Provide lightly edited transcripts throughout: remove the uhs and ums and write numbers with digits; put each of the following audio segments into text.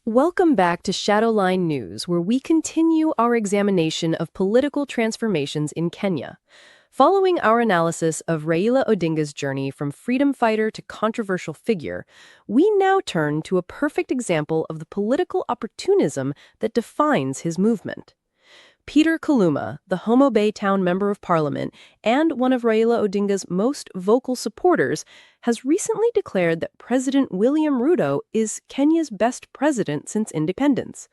Welcome back to Shadowline News, where we continue our examination of political transformations in Kenya. Following our analysis of Raila Odinga's journey from freedom fighter to controversial figure, we now turn to a perfect example of the political opportunism that defines his movement. Peter Kaluma, the Homo Bay Town Member of Parliament and one of Raila Odinga's most vocal supporters, has recently declared that President William Ruto is Kenya's best president since independence.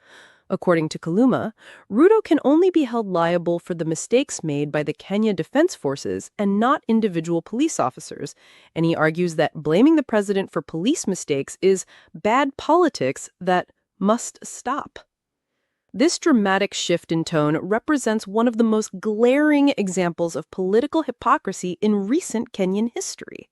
According to Kaluma, Ruto can only be held liable for the mistakes made by the Kenya Defense Forces and not individual police officers, and he argues that blaming the president for police mistakes is bad politics that must stop. This dramatic shift in tone represents one of the most glaring examples of political hypocrisy in recent Kenyan history.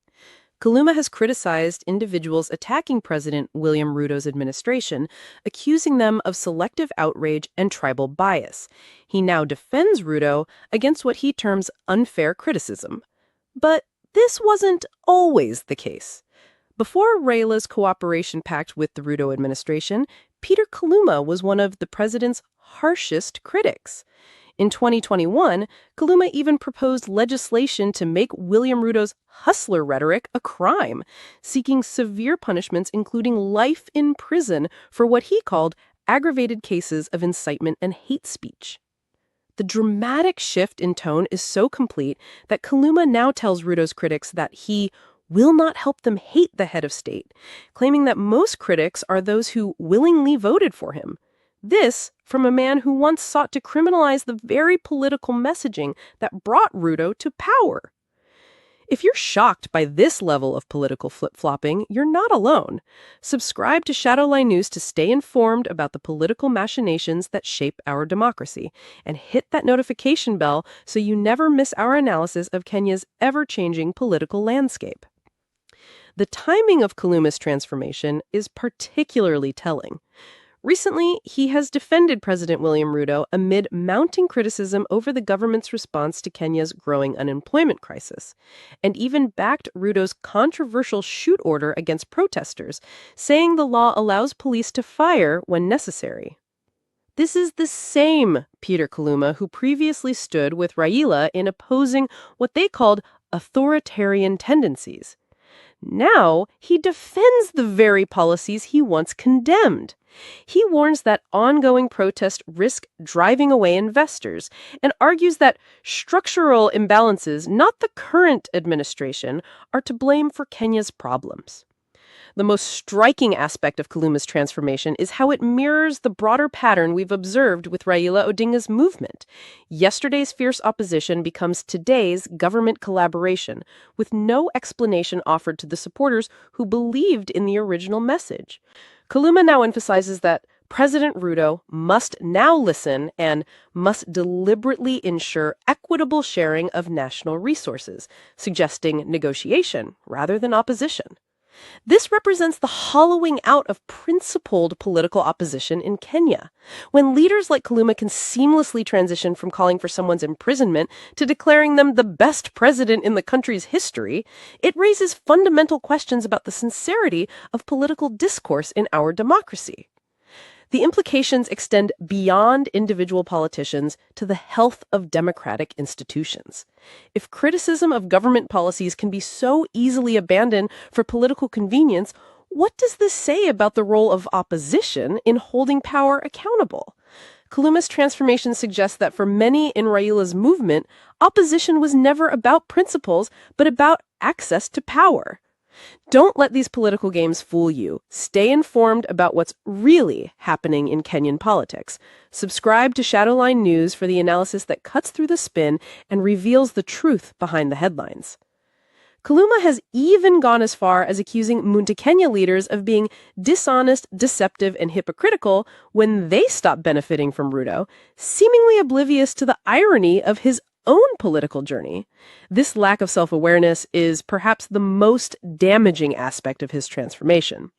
Kaluma has criticized individuals attacking President William Ruto's administration, accusing them of selective outrage and tribal bias. He now defends Ruto against what he terms unfair criticism. But this wasn't always the case. Before Raila's cooperation pact with the Ruto administration, Peter Kaluma was one of the president's harshest critics. In 2021, Kaluma even proposed legislation to make William Ruto's hustler rhetoric a crime, seeking severe punishments including life in prison for what he called aggravated cases of incitement and hate speech. The dramatic shift in tone is so complete that Kaluma now tells Ruto's critics that he will not help them hate the head of state, claiming that most critics are those who willingly voted for him. This from a man who once sought to criminalize the very political messaging that brought Ruto to power. If you're shocked by this level of political flip-flopping, you're not alone. Subscribe to Shadowline News to stay informed about the political machinations that shape our democracy, and hit that notification bell so you never miss our analysis of Kenya's ever-changing political landscape. The timing of Kaluma's transformation is particularly telling. Recently, he has defended President William Ruto amid mounting criticism over the government's response to Kenya's growing unemployment crisis, and even backed Ruto's controversial shoot order against protesters, saying the law allows police to fire when necessary. This is the same Peter Kaluma who previously stood with Raila in opposing what they called authoritarian tendencies. Now, he defends the very policies he once condemned. He warns that ongoing protests risk driving away investors and argues that structural imbalances, not the current administration, are to blame for Kenya's problems. The most striking aspect of Kaluma's transformation is how it mirrors the broader pattern we've observed with Raila Odinga's movement. Yesterday's fierce opposition becomes today's government collaboration, with no explanation offered to the supporters who believed in the original message. Kaluma now emphasizes that President Ruto must now listen and must deliberately ensure equitable sharing of national resources, suggesting negotiation rather than opposition. This represents the hollowing out of principled political opposition in Kenya. When leaders like Kaluma can seamlessly transition from calling for someone's imprisonment to declaring them the best president in the country's history, it raises fundamental questions about the sincerity of political discourse in our democracy. The implications extend beyond individual politicians to the health of democratic institutions. If criticism of government policies can be so easily abandoned for political convenience, what does this say about the role of opposition in holding power accountable? Kaluma's transformation suggests that for many in Raila's movement, opposition was never about principles, but about access to power. Don't let these political games fool you. Stay informed about what's really happening in Kenyan politics. Subscribe to Shadowline News for the analysis that cuts through the spin and reveals the truth behind the headlines. Kaluma has even gone as far as accusing Munta Kenya leaders of being dishonest, deceptive, and hypocritical when they stop benefiting from Ruto, seemingly oblivious to the irony of his own political journey. This lack of self-awareness is perhaps the most damaging aspect of his transformation.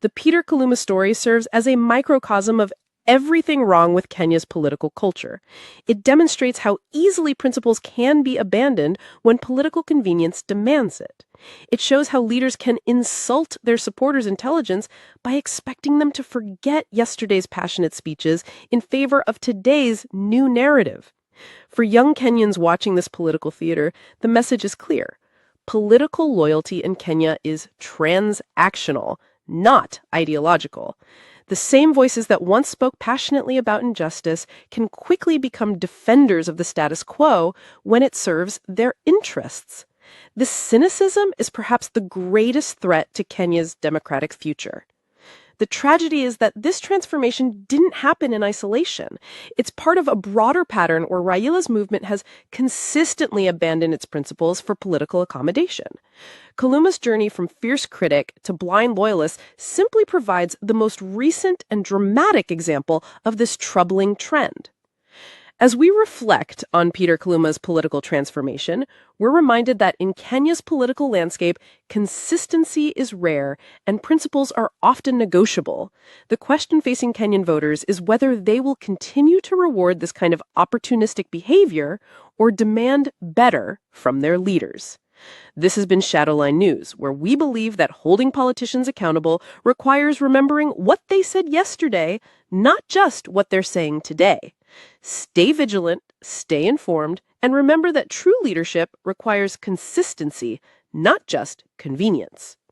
The Peter Kaluma story serves as a microcosm of everything wrong with Kenya's political culture. It demonstrates how easily principles can be abandoned when political convenience demands it. It shows how leaders can insult their supporters' intelligence by expecting them to forget yesterday's passionate speeches in favor of today's new narrative. For young Kenyans watching this political theater, the message is clear. Political loyalty in Kenya is transactional, not ideological. The same voices that once spoke passionately about injustice can quickly become defenders of the status quo when it serves their interests. This cynicism is perhaps the greatest threat to Kenya's democratic future. The tragedy is that this transformation didn't happen in isolation. It's part of a broader pattern where Raila's movement has consistently abandoned its principles for political accommodation. Kaluma's journey from fierce critic to blind loyalist simply provides the most recent and dramatic example of this troubling trend. As we reflect on Peter Kaluma's political transformation, we're reminded that in Kenya's political landscape, consistency is rare and principles are often negotiable. The question facing Kenyan voters is whether they will continue to reward this kind of opportunistic behavior or demand better from their leaders. This has been Shadowline News, where we believe that holding politicians accountable requires remembering what they said yesterday, not just what they're saying today. Stay vigilant, stay informed, and remember that true leadership requires consistency, not just convenience.